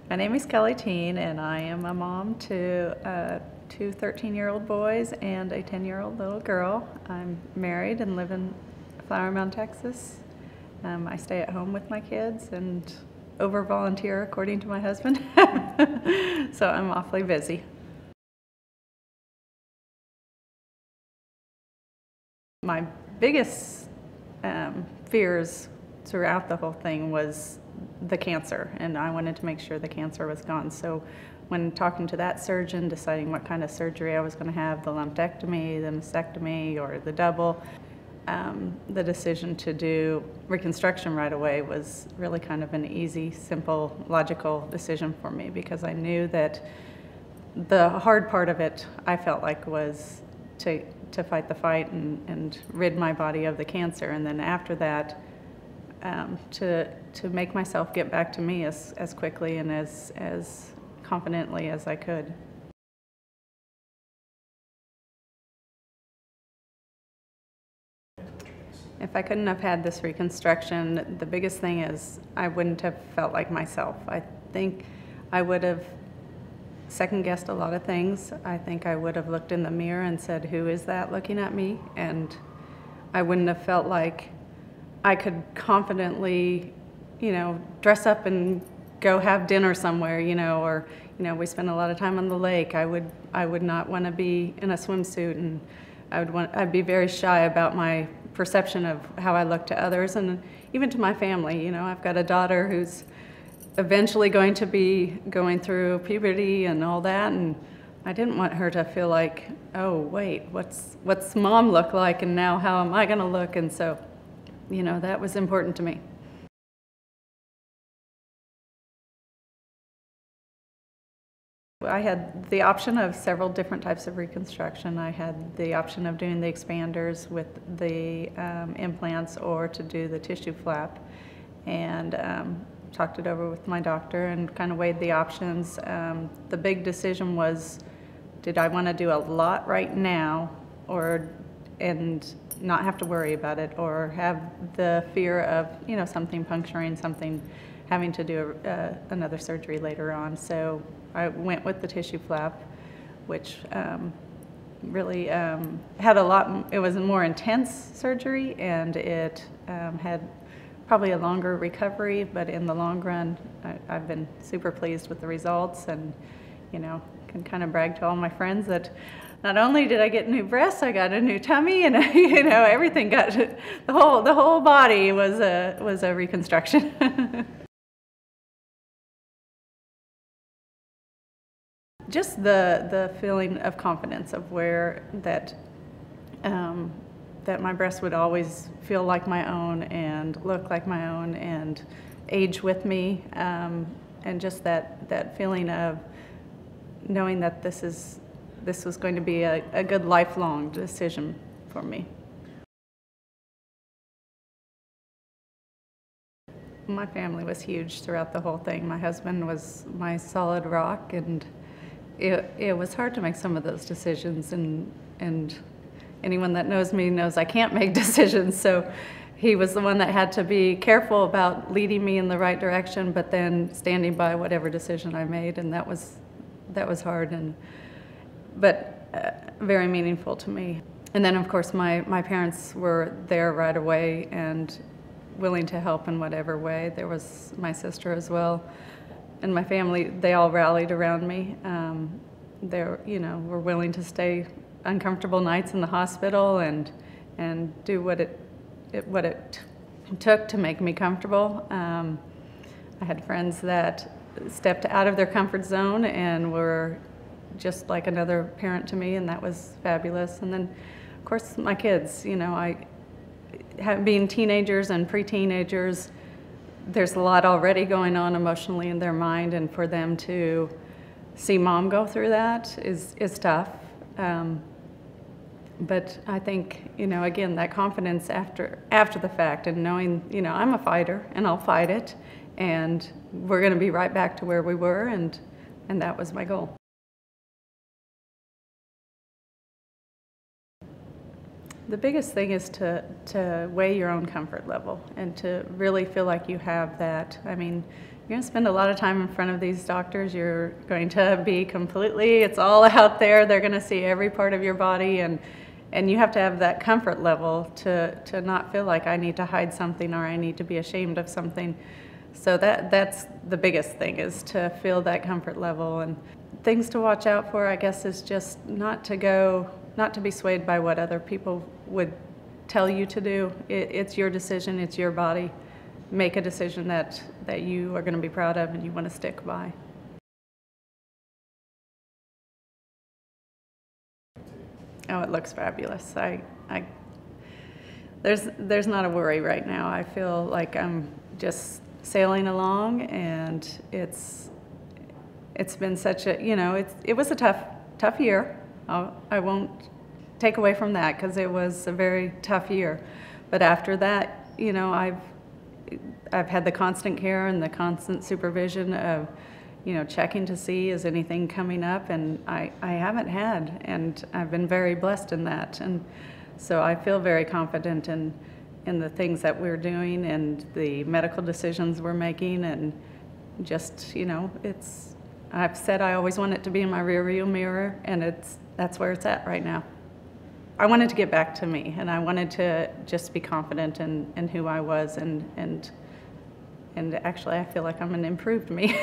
My name is Kelly Teen, and I am a mom to two 13-year-old boys and a 10-year-old little girl. I'm married and live in Flower Mound, Texas. I stay at home with my kids and over-volunteer according to my husband, so I'm awfully busy. My biggest fears throughout the whole thing was the cancer, and I wanted to make sure the cancer was gone. So when talking to that surgeon, deciding what kind of surgery I was going to have, the lumpectomy, the mastectomy, or the double, the decision to do reconstruction right away was really kind of an easy, simple, logical decision for me, because I knew that the hard part of it, I felt like, was to fight the fight and rid my body of the cancer, and then after that, to make myself get back to me as quickly and as confidently as I could. If I couldn't have had this reconstruction, the biggest thing is I wouldn't have felt like myself. I think I would have second-guessed a lot of things. I think I would have looked in the mirror and said, "Who is that looking at me?" And I wouldn't have felt like I could confidently, dress up and go have dinner somewhere, or, we spend a lot of time on the lake. I would not want to be in a swimsuit, and I'd be very shy about my perception of how I look to others and even to my family. I've got a daughter who's eventually going to be going through puberty and all that, and I didn't want her to feel like, oh wait, what's mom look like, and now how am I going to look? And so, that was important to me. I had the option of several different types of reconstruction. I had the option of doing the expanders with the implants, or to do the tissue flap, and talked it over with my doctor and kind of weighed the options. The big decision was, did I want to do a lot right now and not have to worry about it, or have the fear of something puncturing, something having to do another surgery later on. So I went with the tissue flap, which really had a lot. It was a more intense surgery, and it had probably a longer recovery, but in the long run, I've been super pleased with the results, and can kind of brag to all my friends that not only did I get new breasts, I got a new tummy, and everything got, the whole body was a reconstruction. Just the feeling of confidence of that my breasts would always feel like my own and look like my own and age with me, and just that feeling of knowing that this was going to be a good lifelong decision for me. My family was huge throughout the whole thing. My husband was my solid rock, and it was hard to make some of those decisions, and anyone that knows me knows I can't make decisions, so he was the one that had to be careful about leading me in the right direction, but then standing by whatever decision I made, and that was hard, but very meaningful to me. And then of course my parents were there right away and willing to help in whatever way. There was my sister as well, and my family, they all rallied around me. They were willing to stay uncomfortable nights in the hospital and do what it took to make me comfortable. I had friends that stepped out of their comfort zone and were just like another parent to me, and that was fabulous. And then of course my kids, being teenagers and pre-teenagers, there's a lot already going on emotionally in their mind, and for them to see mom go through that is tough. But I think, again, that confidence after the fact, and knowing, I'm a fighter and I'll fight it, and we're going to be right back to where we were, and that was my goal. The biggest thing is to weigh your own comfort level and to really feel like you have that. I mean, you're going to spend a lot of time in front of these doctors. You're going to be completely, it's all out there. They're going to see every part of your body, and you have to have that comfort level to not feel like I need to hide something or I need to be ashamed of something. So that's the biggest thing, is to feel that comfort level. And things to watch out for, I guess, is just not to be swayed by what other people would tell you to do. It's your decision, it's your body. Make a decision that you are going to be proud of and you want to stick by. Oh, it looks fabulous. There's not a worry right now. I feel like I'm just sailing along, and it's been such a, it was a tough year. I won't take away from that, because it was a very tough year. But after that, I've had the constant care and the constant supervision of, checking to see is anything coming up, and I haven't had, and I've been very blessed in that. And so I feel very confident in the things that we're doing and the medical decisions we're making, and just, I've said I always want it to be in my rearview mirror, and that's where it's at right now. I wanted to get back to me, and I wanted to just be confident in who I was, and actually I feel like I'm an improved me.